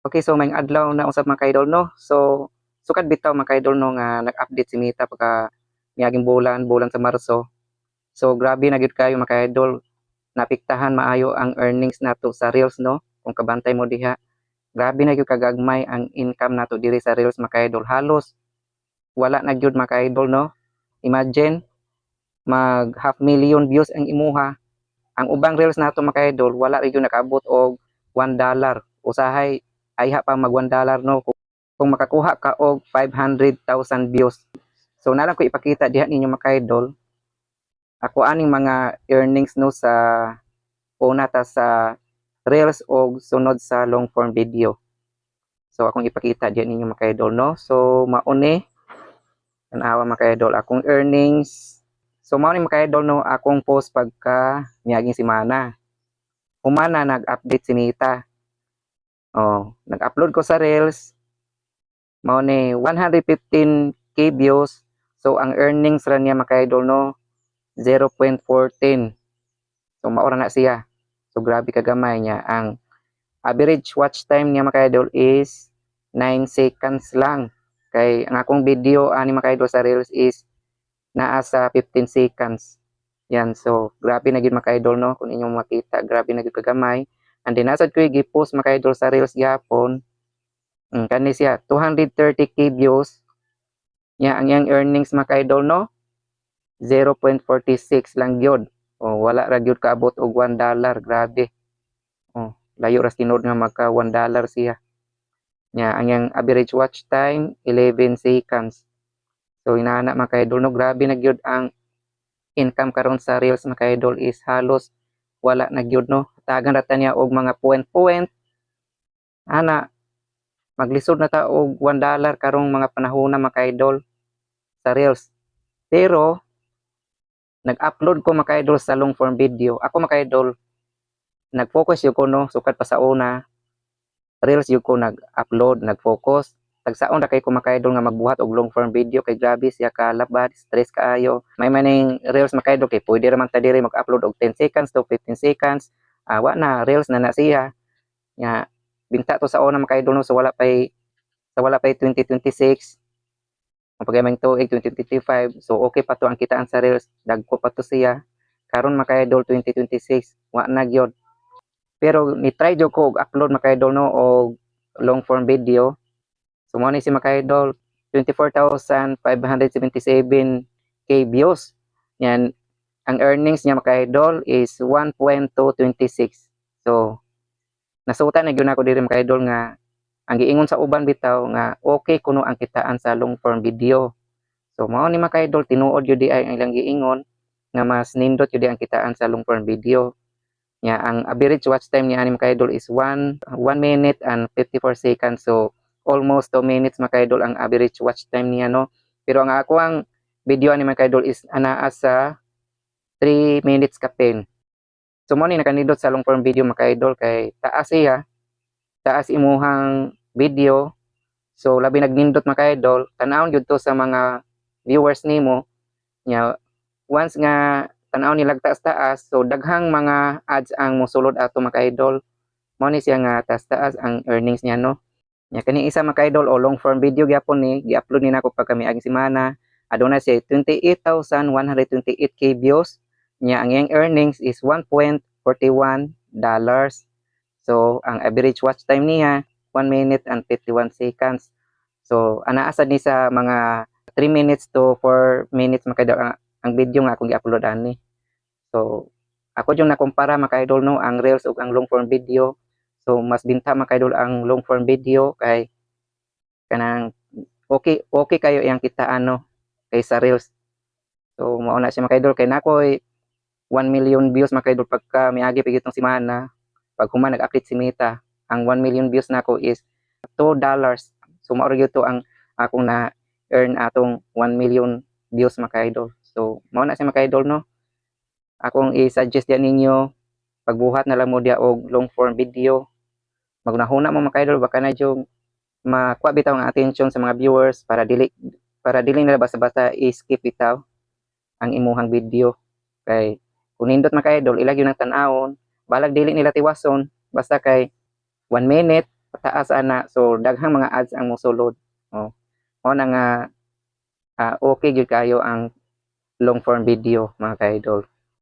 Okay, so may adlaw na usab mga kaidol no. So sukad bitaw mga kaidol no nga nag-update si Mita pagka miaging bulan sa Marso. So grabe na gyud kayo mga kaidol. Napiktahan maayo ang earnings nato sa Reels no. Kung kabantay mo diha, grabe na gyud kagagmay ang income nato diri sa Reels mga kaidol. Halos wala na gyud mga kaidol no. Imagine mag half million views ang imuha. Ang ubang Reels nato mga kaidol wala rin gyud nakaabot og $1. Usahay ayha pa mag $1 no kung makakuha ka og 500,000 views. So nalang ko ipakita diha ninyo mga kaidol ako aning mga earnings no sa una ta sa Reels o sunod sa long form video. So akong ipakita diha ninyo mga kaidol no. So mauni tanawa mga kaidol akong earnings. So mao ni mga kaidol no akong post pagka miaging semana. Humana nag-update si Nita. Oh, nag-upload ko sa Reels. Mao ni 115k views. So ang earnings ra niya mga kaidol no 0.14. So maura na siya. So grabe kagamay niya. Ang average watch time niya mga kaidol is 9 seconds lang. Kay ang akong video ani mga kaidol sa Reels is naa sa 15 seconds. Yan, so grabe na gyud mga kaidol no kung inyong makita, grabe na gyud kagamay. And then nasad ko gi-post mga kaidol sa Reels gyapon. Kani siya 230k views. Nya ang iyang earnings mga kaidol no 0.46 lang gyud. Oh, wala ra gyud kaabot og $1, grabe. Oh, layo ra tinod nga magka $1 siya. Nya ang iyang average watch time 11 seconds. So inana mga kaidol no grabe na gyud ang income karon sa Reels mga kaidol is halos wala na gyud no. Tagan ra ta niya og mga point ana maglisod na ta og $1 karong mga panahon na mga kaidol sa Reels. Pero nag-upload ko mga kaidol sa long form video. Ako mga kaidol nag-focus yun ko no sukat pa sa una Reels yun ko nag-upload, nag-focus. Tagsaon ra kay ko mga kaidol nga magbuhat og long form video kay grabe siya kalabad, stress kaayo. May maning Reels mga kaidol kay pwede ra man ta diri mag-upload og 10 seconds to 15 seconds. Wa na Reels na siya. Nya binta to sa una mga kaidol no so wala pay 2026. Ang pagamay tuig 2025. So okay pa to ang kitaan sa Reels. Dagko pa to siya. Karon mga kaidol 2026, wa na gyud. Pero ni-try jud ko og upload mga kaidol no og long form video. So mo ni si mga kaidol 24,577k views. Yan ang earnings niya mga kaidol is 1.226. So nasutan na gyud ako diri mga kaidol nga ang giingon sa uban bitaw nga okay kuno ang kitaan sa long form video. So mao ni mga kaidol tinuod jud di ay ang ilang giingon nga mas nindot jud ang kitaan sa long form video. Nya ang average watch time niya ani mga kaidol is 1 minute and 54 seconds. So almost 2 minutes mga kaidol ang average watch time niya no. Pero ang ako ang video ani mga kaidol is anaa sa 3 minutes kapin. So mo ni nakanindot sa long form video mga kaidol kay taas siya. Taas imuhang video. So labi nagnindot mga kaidol, tan-awon gyud to sa mga viewers nimo. Nya once nga tan-aw nila taas-taas, so daghang mga ads ang mosulod ato mga kaidol. Mao ni siya nga taas-taas ang earnings niya no. Nya kani isa mga kaidol o long form video gyapon ni gi-upload ni nako pagka miaging semana. Aduna siya 28,128k views. Nya ang iyang earnings is $1.41. So ang average watch time niya 1 minute and 51 seconds. So anaa sad ni sa mga 3 minutes to 4 minutes mga kaidol ang video nga akong gi-upload ani. So ako yung nakumpara mga kaidol no ang Reels ug ang long form video. So mas binta mga kaidol ang long form video kay kanang okay kayo iyang kitaan no kaysa Reels. So mao na siya mga kaidol kay nakoy 1 million views mga kaidol pagka miagi pa gitong semana. Pag human nag-update si Mita, ang 1 million views nako is $2. So mao gyud to ang akong na earn atong 1 million views mga kaidol. So mao na siya mga kaidol no. Akong i-suggest diyan ninyo pagbuhat na lang mo dia og long form video. Magunahuna mo mga kaidol baka na jud makuha bitaw ang attention sa mga viewers para dili nila basta-basta i-skip bitaw ang imuhang video. Kay kung nindot mga kaidol ilag yun ang tan-awon, balag dili nila tiwason basta kay 1 minute pataas ana. So daghang mga ads ang mosulod. Oh. Mao na nga okay gyud kayo ang long form video mga ka-idol.